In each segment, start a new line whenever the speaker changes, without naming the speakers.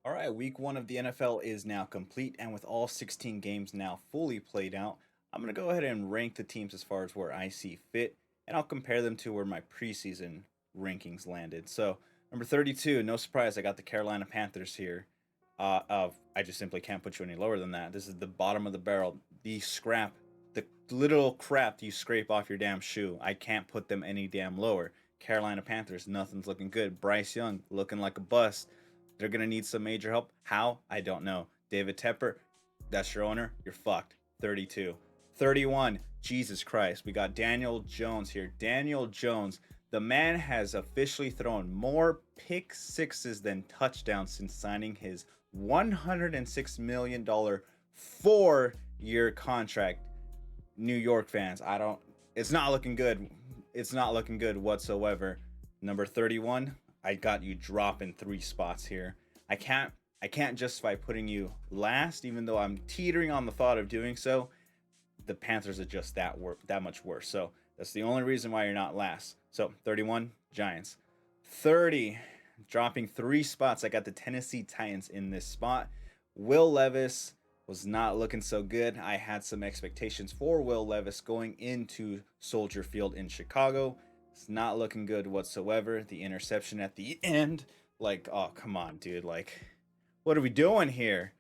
All right, week one of the NFL is now complete, and with all 16 games now fully played out, I'm going to go ahead and rank the teams as far as where I see fit, and I'll compare them to where my preseason rankings landed. So, number 32, no surprise, I got the Carolina Panthers here. I just simply can't put you any lower than that. This is the bottom of the barrel, the scrap, the little crap you scrape off your damn shoe. I can't put them any damn lower. Carolina Panthers, nothing's looking good. Bryce Young looking like a bust. They're going to need some major help. How? I don't know. David Tepper, that's your owner. You're fucked. 32. 31. Jesus Christ. We got Daniel Jones here. Daniel Jones. The man has officially thrown more pick sixes than touchdowns since signing his $106 million 4-year contract. New York fans, it's not looking good. It's not looking good whatsoever. Number 31, I got you dropping 3 spots here. I can't justify putting you last, even though I'm teetering on the thought of doing so. The Panthers are just that much worse. So that's the only reason why you're not last. So 31, Giants. 30, dropping 3 spots. I got the Tennessee Titans in this spot. Will Levis was not looking so good. I had some expectations for Will Levis going into Soldier Field in Chicago. It's not looking good whatsoever. The interception at the end, like, oh, come on, dude. Like, what are we doing here?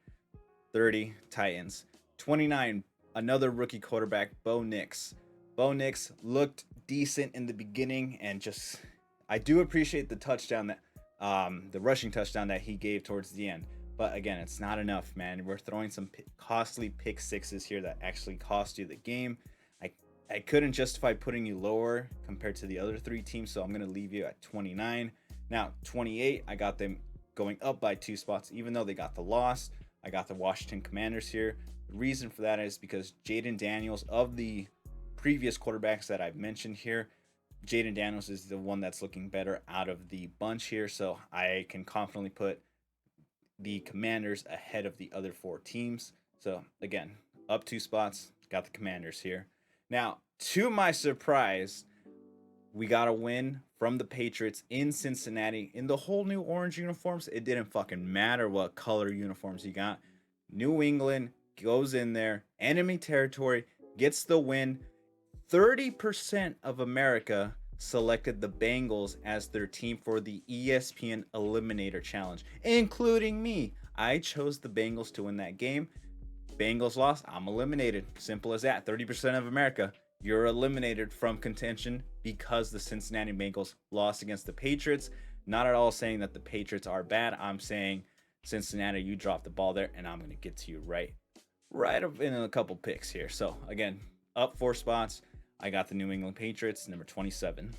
30, Titans. 29, another rookie quarterback, Bo Nix. Bo Nix looked decent in the beginning and just, I do appreciate the touchdown the rushing touchdown that he gave towards the end. But again, it's not enough, man. We're throwing some costly pick sixes here that actually cost you the game. I couldn't justify putting you lower compared to the other 3 teams, so I'm going to leave you at 29. Now, 28, I got them going up by 2 spots, even though they got the loss. I got the Washington Commanders here. The reason for that is because Jaden Daniels, of the previous quarterbacks that I've mentioned here, Jaden Daniels is the one that's looking better out of the bunch here, so I can confidently put the Commanders ahead of the other 4 teams. So again, up 2 spots, got the Commanders here. Now, to my surprise, we got a win from the Patriots in Cincinnati in the whole new orange uniforms. It didn't fucking matter what color uniforms you got. New England goes in there, enemy territory, gets the win. 30% of America selected the Bengals as their team for the ESPN Eliminator Challenge, including me. I chose the Bengals to win that game. Bengals lost, I'm eliminated. Simple as that. 30% of America, you're eliminated from contention because the Cincinnati Bengals lost against the Patriots. Not at all saying that the Patriots are bad. I'm saying, Cincinnati, you dropped the ball there, and I'm going to get to you right up in a couple picks here. So again, up 4 spots. I got the New England Patriots, number 27.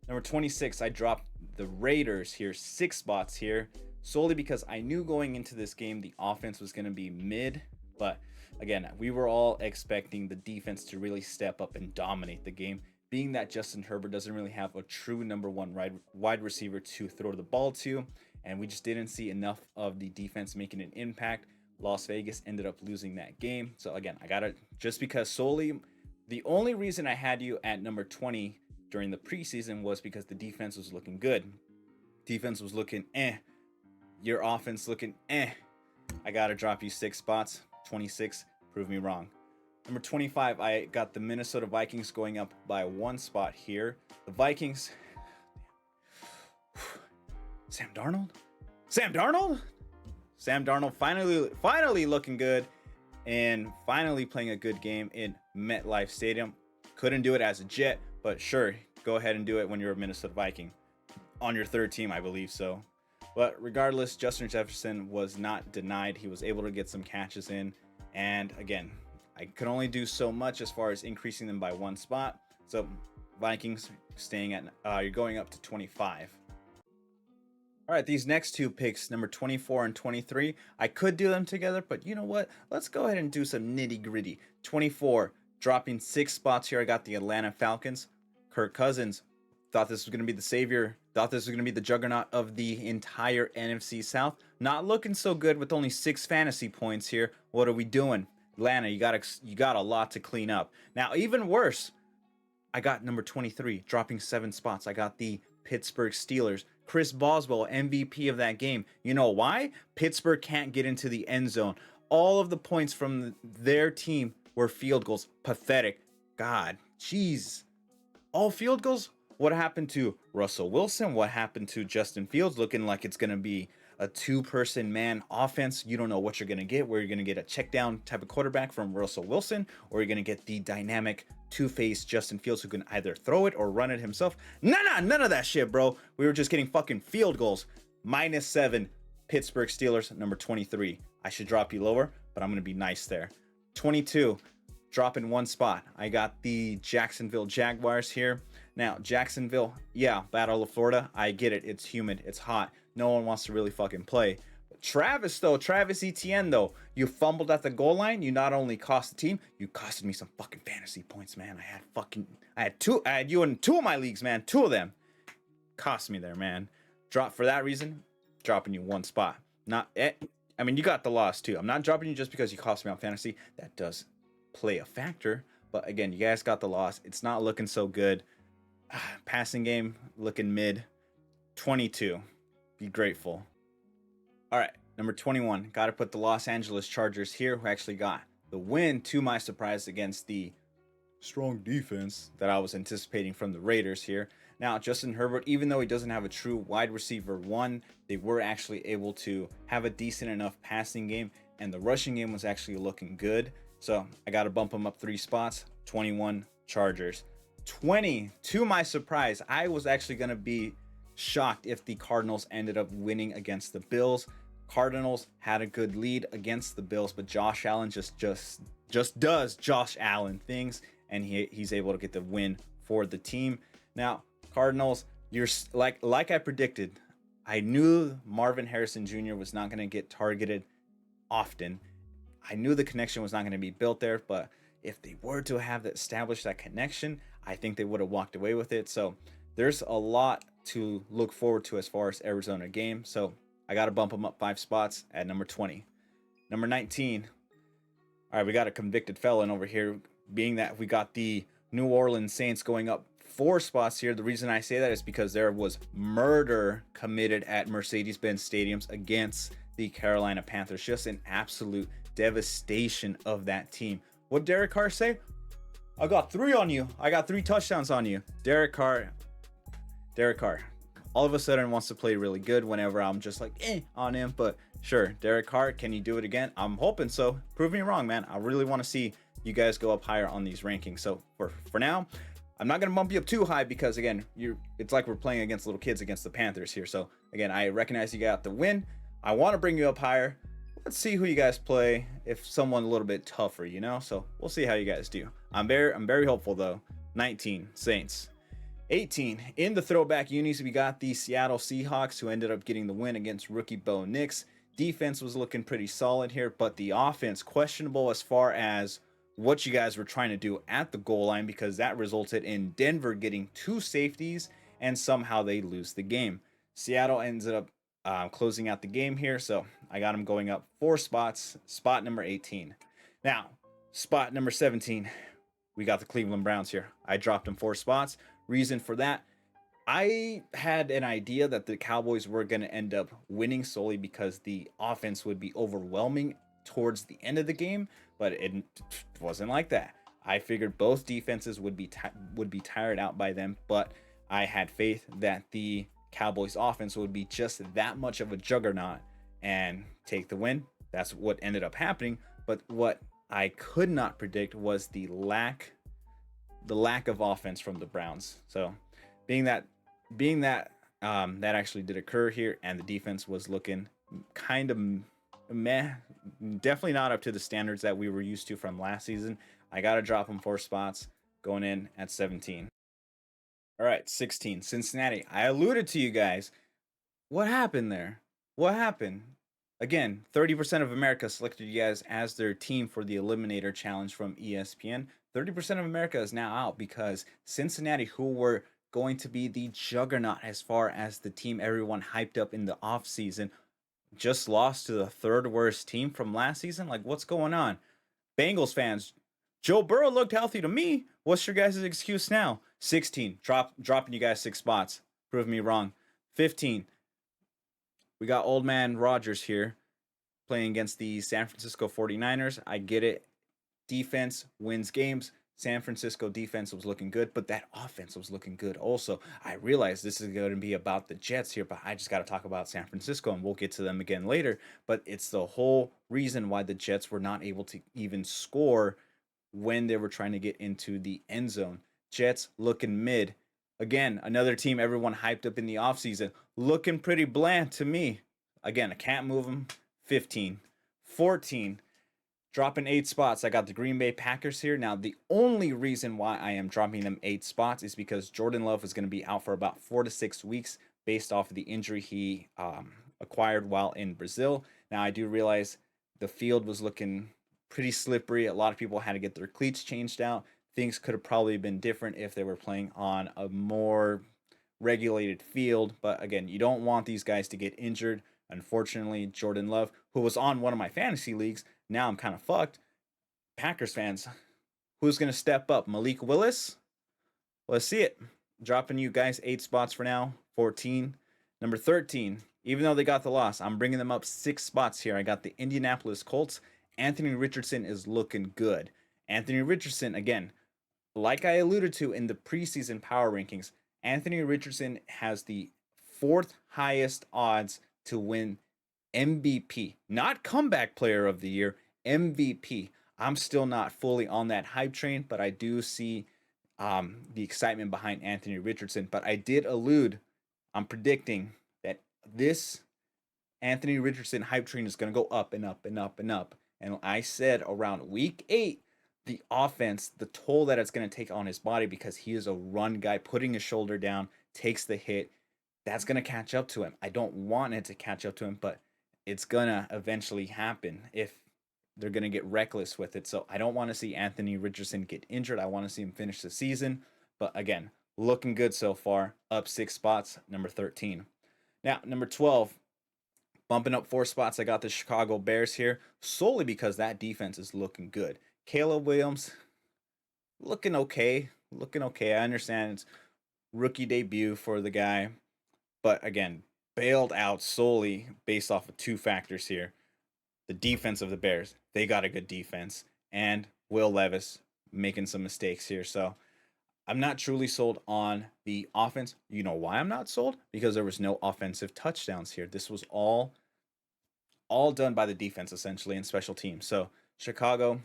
Number 26, I dropped the Raiders here, 6 spots here, solely because I knew going into this game the offense was going to be mid. But again, we were all expecting the defense to really step up and dominate the game, being that Justin Herbert doesn't really have a true number 1 wide receiver to throw the ball to, and we just didn't see enough of the defense making an impact. Las Vegas ended up losing that game. So again, I got it just because solely the only reason I had you at number 20 during the preseason was because the defense was looking good. Defense was looking Your offense looking I got to drop you 6 spots. 26, prove me wrong. Number 25, I got the Minnesota Vikings going up by 1 spot here. The Vikings. Sam Darnold? Sam Darnold finally looking good and finally playing a good game in MetLife Stadium. Couldn't do it as a Jet, but sure, go ahead and do it when you're a Minnesota Viking. On your 3rd team, I believe so. But regardless, Justin Jefferson was not denied. He was able to get some catches in. And again, I could only do so much as far as increasing them by 1 spot. So Vikings staying at, you're going up to 25. All right, these next 2 picks, number 24 and 23, I could do them together, but you know what? Let's go ahead and do some nitty gritty. 24, dropping 6 spots here. I got the Atlanta Falcons. Kirk Cousins. Thought this was going to be the savior. Thought this was going to be the juggernaut of the entire NFC South. Not looking so good with only 6 fantasy points here. What are we doing? Atlanta, you got a lot to clean up. Now, even worse, I got number 23, dropping 7 spots. I got the Pittsburgh Steelers. Chris Boswell, MVP of that game. You know why? Pittsburgh can't get into the end zone. All of the points from their team were field goals. Pathetic. God, jeez. All field goals? What happened to Russell Wilson? What happened to Justin Fields? Looking like it's going to be a two-person man offense. You don't know what you're going to get, where you're going to get a check down type of quarterback from Russell Wilson, or you're going to get the dynamic two-faced Justin Fields who can either throw it or run it himself. None of that shit, bro. We were just getting fucking field goals. -7, Pittsburgh Steelers, number 23. I should drop you lower, but I'm going to be nice there. 22, drop in one spot. I got the Jacksonville Jaguars here. Now, Jacksonville, yeah, Battle of Florida. I get it. It's humid. It's hot. No one wants to really fucking play. But Travis Etienne, though, you fumbled at the goal line. You not only cost the team, you costed me some fucking fantasy points, man. I had you in 2 of my leagues, man. 2 of them. Cost me there, man. For that reason, dropping you 1 spot. I mean, you got the loss, too. I'm not dropping you just because you cost me on fantasy. That does play a factor. But again, you guys got the loss. It's not looking so good. Passing game looking mid. 22. Be grateful. All right, number 21. Got to put the Los Angeles Chargers here, who actually got the win, to my surprise, against the strong defense that I was anticipating from the Raiders here. Now, Justin Herbert, even though he doesn't have a true wide receiver one, they were actually able to have a decent enough passing game, and the rushing game was actually looking good. So I got to bump them up 3 spots. 21 Chargers. 20, to my surprise, I was actually going to be shocked if the Cardinals ended up winning against the Bills. Cardinals had a good lead against the Bills, but Josh Allen just does Josh Allen things, and he's able to get the win for the team. Now, Cardinals, you're like I predicted. I knew Marvin Harrison Jr. was not going to get targeted often. I knew the connection was not going to be built there, but if they were to have established that connection, I think they would have walked away with it. So there's a lot to look forward to as far as Arizona game. So I got to bump them up 5 spots at number 20. Number 19. All right, we got a convicted felon over here, being that we got the New Orleans Saints going up 4 spots here. The reason I say that is because there was murder committed at Mercedes-Benz Stadiums against the Carolina Panthers. Just an absolute devastation of that team. What Derek Carr say? I got 3 on you. I got 3 touchdowns on you. Derek Carr, all of a sudden wants to play really good whenever I'm just like, on him. But sure, Derek Carr, can you do it again? I'm hoping so. Prove me wrong, man. I really want to see you guys go up higher on these rankings. So for now, I'm not going to bump you up too high because, again, it's like we're playing against little kids against the Panthers here. So, again, I recognize you got the win. I want to bring you up higher. Let's see who you guys play, if someone a little bit tougher, you know? So we'll see how you guys do. I'm very hopeful, though. 19, Saints. 18, in the throwback unis, we got the Seattle Seahawks, who ended up getting the win against rookie Bo Nix. Defense was looking pretty solid here, but the offense questionable as far as what you guys were trying to do at the goal line, because that resulted in Denver getting 2 safeties, and somehow they lose the game. Seattle ends up closing out the game here, so I got them going up 4 spots. Spot number 18. Now, spot number 17, we got the Cleveland Browns here. I dropped them 4 spots. Reason for that, I had an idea that the Cowboys were going to end up winning solely because the offense would be overwhelming towards the end of the game, but it wasn't like that. I figured both defenses would be tired out by them, but I had faith that the Cowboys offense would be just that much of a juggernaut and take the win. That's what ended up happening. But what I could not predict was the lack of offense from the Browns. So being that that actually did occur here, and the defense was looking kind of meh, definitely not up to the standards that we were used to from last season, I got to drop them 4 spots, going in at 17. All right, 16, Cincinnati. I alluded to you guys. What happened there? What happened? Again, 30% of America selected you guys as their team for the Eliminator Challenge from ESPN. 30% of America is now out because Cincinnati, who were going to be the juggernaut as far as the team everyone hyped up in the offseason, just lost to the 3rd worst team from last season. Like, what's going on? Bengals fans, Joe Burrow looked healthy to me. What's your guys' excuse now? 16, dropping you guys 6 spots. Prove me wrong. 15. We got old man Rogers here playing against the San Francisco 49ers. I get it. Defense wins games. San Francisco defense was looking good, but that offense was looking good also. I realize this is going to be about the Jets here, but I just got to talk about San Francisco, and we'll get to them again later. But it's the whole reason why the Jets were not able to even score when they were trying to get into the end zone. Jets looking mid. Again, another team everyone hyped up in the offseason, looking pretty bland to me. Again, I can't move them. 15. 14. Dropping 8 spots. I got the Green Bay Packers here. Now, the only reason why I am dropping them 8 spots is because Jordan Love is going to be out for about 4 to 6 weeks based off of the injury he acquired while in Brazil. Now, I do realize the field was looking pretty slippery. A lot of people had to get their cleats changed out. Things could have probably been different if they were playing on a more regulated field. But again, you don't want these guys to get injured. Unfortunately, Jordan Love, who was on one of my fantasy leagues, now I'm kind of fucked. Packers fans, who's going to step up? Malik Willis? Let's see it. Dropping you guys 8 spots for now. 14. Number 13. Even though they got the loss, I'm bringing them up 6 spots here. I got the Indianapolis Colts. Anthony Richardson is looking good. Anthony Richardson, again, like I alluded to in the preseason power rankings, Anthony Richardson has the fourth highest odds to win MVP, not comeback player of the year, MVP. I'm still not fully on that hype train, but I do see the excitement behind Anthony Richardson. But I did allude, I'm predicting that this Anthony Richardson hype train is going to go up and up and up and up. And I said around week 8, the offense, the toll that it's going to take on his body because he is a run guy, putting his shoulder down, takes the hit. That's going to catch up to him. I don't want it to catch up to him, but it's going to eventually happen if they're going to get reckless with it. So I don't want to see Anthony Richardson get injured. I want to see him finish the season. But again, looking good so far. Up 6 spots, number 13. Now, number 12, bumping up 4 spots. I got the Chicago Bears here solely because that defense is looking good. Caleb Williams, looking okay. Looking okay. I understand it's rookie debut for the guy. But again, bailed out solely based off of 2 factors here. The defense of the Bears, they got a good defense. And Will Levis making some mistakes here. So I'm not truly sold on the offense. You know why I'm not sold? Because there was no offensive touchdowns here. This was all done by the defense essentially and special teams. So Chicago,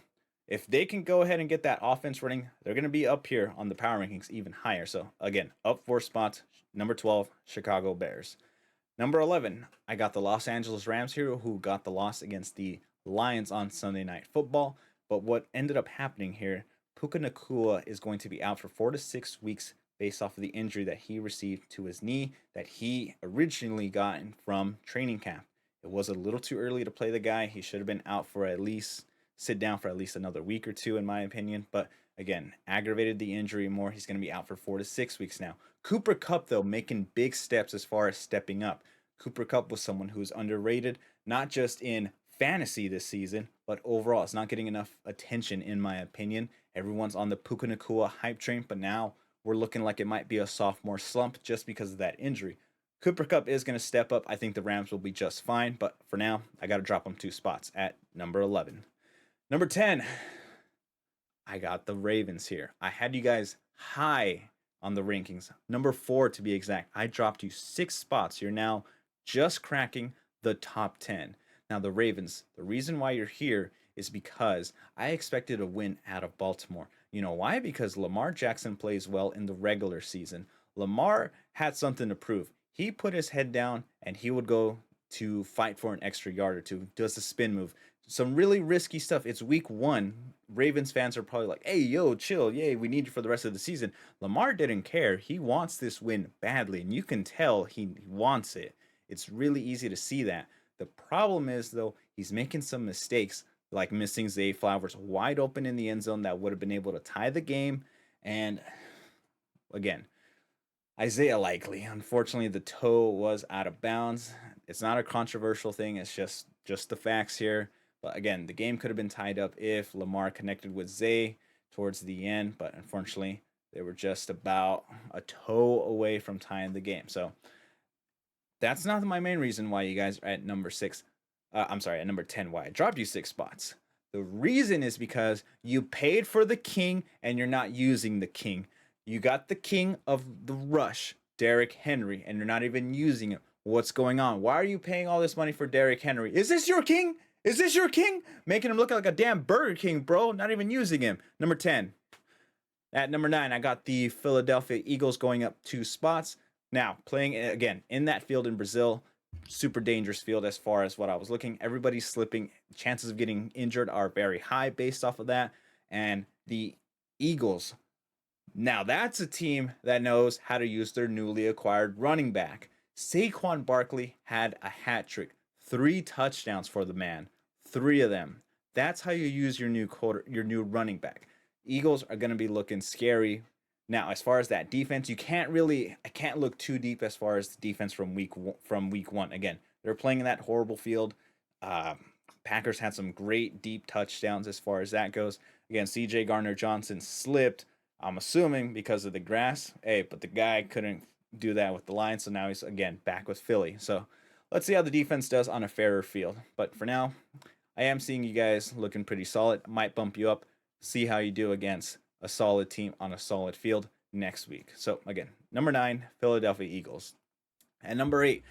if they can go ahead and get that offense running, they're going to be up here on the power rankings even higher. So again, up 4 spots. Number 12, Chicago Bears. Number 11, I got the Los Angeles Rams here, who got the loss against the Lions on Sunday Night Football. But what ended up happening here, Puka Nakua is going to be out for 4 to 6 weeks based off of the injury that he received to his knee that he originally got from training camp. It was a little too early to play the guy. He should have been out for at least, sit down for at least another week or two, in my opinion. But again, aggravated the injury more. He's going to be out for 4 to 6 weeks now. Cooper Kupp, though, making big steps as far as stepping up. Cooper Kupp was someone who was underrated, not just in fantasy this season, but overall. It's not getting enough attention, in my opinion. Everyone's on the Puka Nakua hype train, but now we're looking like it might be a sophomore slump just because of that injury. Cooper Kupp is going to step up. I think the Rams will be just fine, but for now, I got to drop them 2 spots at number 11. Number 10, I got the Ravens here. I had you guys high on the rankings. Number 4 to be exact. I dropped you 6 spots. You're now just cracking the top 10. Now, the Ravens, the reason why you're here is because I expected a win out of Baltimore. You know why? Because Lamar Jackson plays well in the regular season. Lamar had something to prove. He put his head down and he would go to fight for an extra yard or two, does the spin move. Some really risky stuff. It's week 1. Ravens fans are probably like, hey, yo, chill. Yay, we need you for the rest of the season. Lamar didn't care. He wants this win badly, and you can tell he wants it. It's really easy to see that. The problem is, though, he's making some mistakes, like missing Zay Flowers wide open in the end zone that would have been able to tie the game. And again, Isaiah Likely. Unfortunately, the toe was out of bounds. It's not a controversial thing. It's just the facts here. But again, the game could have been tied up if Lamar connected with Zay towards the end. But unfortunately, They were just about a toe away from tying the game. So that's not my main reason why you guys are at number six. I'm sorry, at number 10, why I dropped you 6 spots. The reason is because you paid for the king and you're not using the king. You got the king of the rush, Derrick Henry, and you're not even using him. What's going on? Why are you paying all this money for Derrick Henry? Is this your king? Is this your king? Making him look like a damn Burger King, bro. Not even using him. Number 10. At number 9, I got the Philadelphia Eagles going up 2 spots. Now, playing again in that field in Brazil, super dangerous field as far as what I was looking. Everybody's slipping. Chances of getting injured are very high based off of that. And the Eagles, now that's a team that knows how to use their newly acquired running back. Saquon Barkley had a hat trick, 3 touchdowns for the man, 3 of them. That's how you use your new running back. Eagles are going to be looking scary. Now, as far as that defense, I can't look too deep as far as the defense from week one. Again, they're playing in that horrible field. Uh, Packers had some great deep touchdowns as far as that goes. Again, C.J. Gardner-Johnson slipped. I'm assuming because of the grass. Hey, but the guy couldn't do that with the Lions, so now he's again back with Philly. So let's see how the defense does on a fairer field. But for now, I am seeing you guys looking pretty solid. Might bump you up. See how you do against a solid team on a solid field next week. So again, number 9, Philadelphia Eagles. And number 8,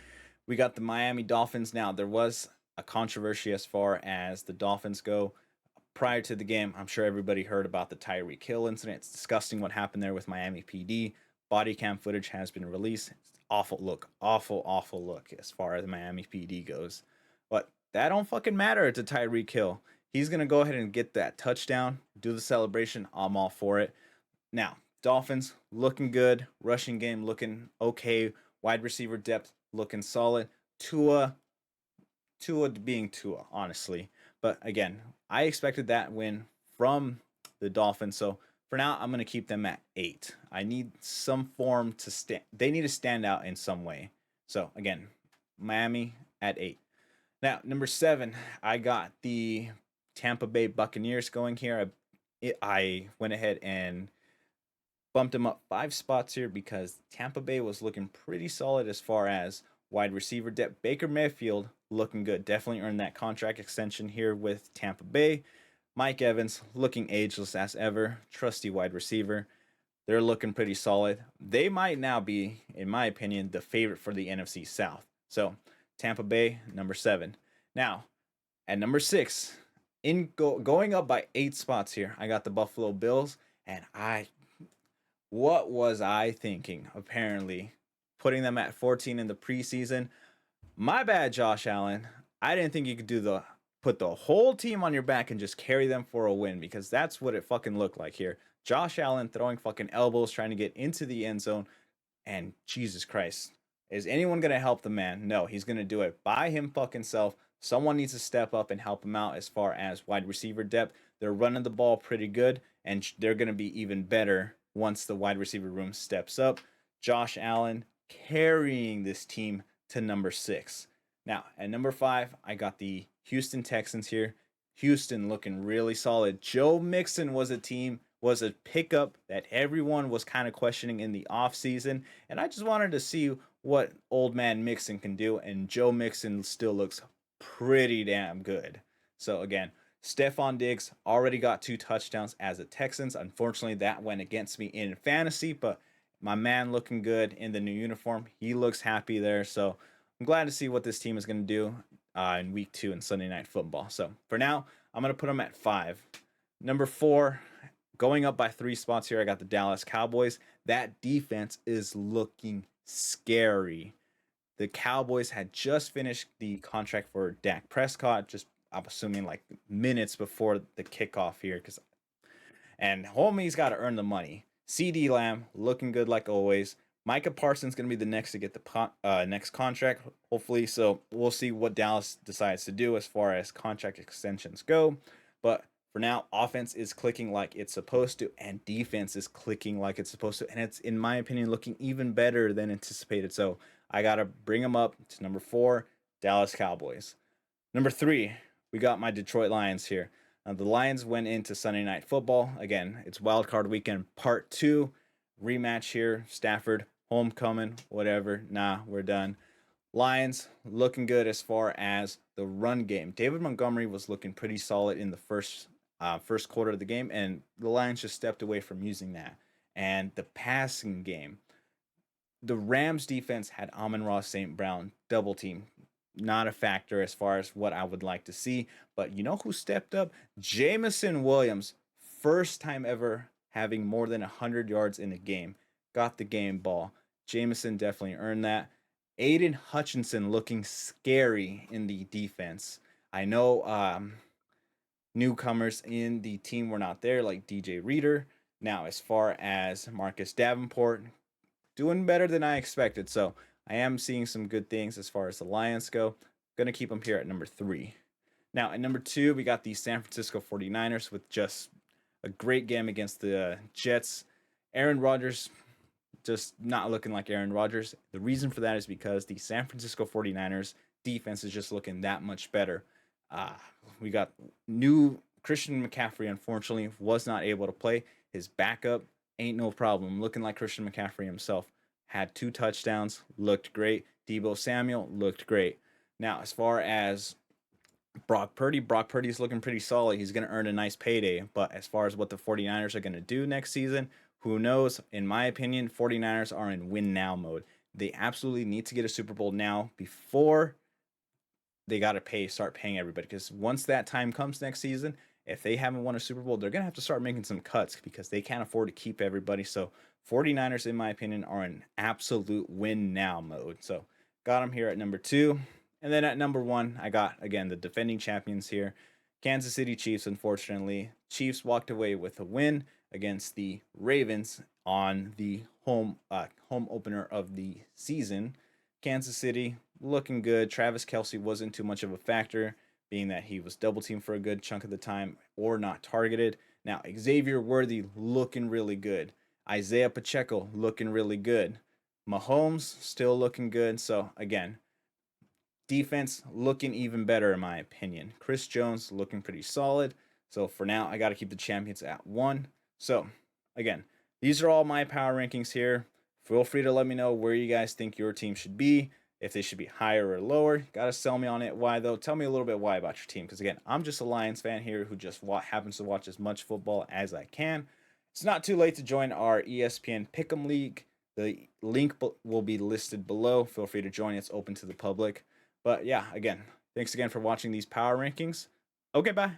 we got the Miami Dolphins. Now, there was a controversy as far as the Dolphins go. Prior to the game, I'm sure everybody heard about the Tyreek Hill incident. It's disgusting what happened there with Miami PD. Body cam footage has been released. It's awful look, awful look as far as Miami PD goes. But that don't fucking matter to Tyreek Hill. He's gonna go ahead and get that touchdown, do the celebration. I'm all for it. Now, Dolphins looking good, rushing game looking okay, wide receiver depth looking solid. Tua being Tua, honestly. But again, I expected that win from the Dolphins. So for now, I'm gonna keep them at 8. I need some form to stand. They need to stand out in some way. So again, Miami at 8. Now, number 7, I got the Tampa Bay Buccaneers going here. I went ahead and bumped them up 5 spots here because Tampa Bay was looking pretty solid as far as wide receiver depth. Baker Mayfield looking good. Definitely earned that contract extension here with Tampa Bay. Mike Evans looking ageless as ever. Trusty wide receiver. They're looking pretty solid. They might now be, in my opinion, the favorite for the NFC South. So, Tampa Bay, number 7. Now, at number 6, going up by 8 spots here, I got the Buffalo Bills, and what was I thinking? Apparently, putting them at 14 in the preseason. My bad, Josh Allen. I didn't think you could put the whole team on your back and just carry them for a win because that's what it fucking looked like here. Josh Allen throwing fucking elbows, trying to get into the end zone, and Jesus Christ, is anyone gonna help the man? No, he's gonna do it by him fucking self. Someone needs to step up and help him out as far as wide receiver depth. They're running the ball pretty good, and they're gonna be even better once the wide receiver room steps up. Josh Allen carrying this team to number 6. Now, at number 5, I got the Houston Texans here. Houston looking really solid. Joe Mixon was a pickup that everyone was kind of questioning in the offseason. And I just wanted to see what old man Mixon can do. And Joe Mixon still looks pretty damn good. So again, Stephon Diggs already got 2 touchdowns as a Texans. Unfortunately, that went against me in fantasy, but my man looking good in the new uniform. He looks happy there. So I'm glad to see what this team is going to do in week 2 in Sunday Night Football. So for now, I'm going to put them at 5. Number 4, going up by 3 spots here, I got the Dallas Cowboys. That defense is looking scary. The Cowboys had just finished the contract for Dak Prescott, just I'm assuming like minutes before the kickoff here, and homie's got to earn the money. CD Lamb looking good like always. Micah Parsons going to be the next to get the next contract, hopefully. So we'll see what Dallas decides to do as far as contract extensions go. But for now, offense is clicking like it's supposed to, and defense is clicking like it's supposed to. And it's, in my opinion, looking even better than anticipated. So I got to bring them up to number 4, Dallas Cowboys. Number 3, we got my Detroit Lions here. Now, the Lions went into Sunday Night Football. Again, it's Wild Card Weekend Part 2. rematch here. Stafford, homecoming, whatever. Nah, we're done. Lions looking good as far as the run game. David Montgomery was looking pretty solid in the first quarter of the game, and the Lions just stepped away from using that. And the passing game, the Rams defense had Amon-Ra St. Brown double team. Not a factor as far as what I would like to see. But you know who stepped up? Jameson Williams. First time ever having more than 100 yards in a game. Got the game ball. Jameson definitely earned that. Aiden Hutchinson looking scary in the defense. I know newcomers in the team were not there, like DJ Reader. Now, as far as Marcus Davenport, doing better than I expected. So I am seeing some good things as far as the Lions go. Going to keep them here at number 3. Now, at number 2, we got the San Francisco 49ers with just a great game against the Jets. Aaron Rodgers just not looking like Aaron Rodgers. The reason for that is because the San Francisco 49ers defense is just looking that much better. Uh, we got new Christian McCaffrey, unfortunately, was not able to play. His backup ain't no problem. Looking like Christian McCaffrey himself. Had 2 touchdowns, looked great. Debo Samuel looked great. Now, as far as Brock Purdy's looking pretty solid. He's going to earn a nice payday. But as far as what the 49ers are going to do next season, who knows? In my opinion, 49ers are in win now mode. They absolutely need to get a Super Bowl now before they got to start paying everybody. Because once that time comes next season, if they haven't won a Super Bowl, they're going to have to start making some cuts because they can't afford to keep everybody. So 49ers, in my opinion, are in absolute win now mode. So got them here at number 2. And then at number 1, I got, again, the defending champions here. Kansas City Chiefs, unfortunately. Chiefs walked away with a win against the Ravens on the home opener of the season. Kansas City looking good. Travis Kelce wasn't too much of a factor, being that he was double teamed for a good chunk of the time or not targeted. Now, Xavier Worthy looking really good. Isaiah Pacheco looking really good. Mahomes still looking good. So, again, defense looking even better in my opinion. Chris Jones looking pretty solid. So, for now, I got to keep the champions at 1. So, again, these are all my power rankings here. Feel free to let me know where you guys think your team should be, if they should be higher or lower. Got to sell me on it. Why, though? Tell me a little bit why about your team. Because, again, I'm just a Lions fan here who just happens to watch as much football as I can. It's not too late to join our ESPN Pick'em League. The link will be listed below. Feel free to join. It's open to the public. But, yeah, again, thanks again for watching these power rankings. Okay, bye.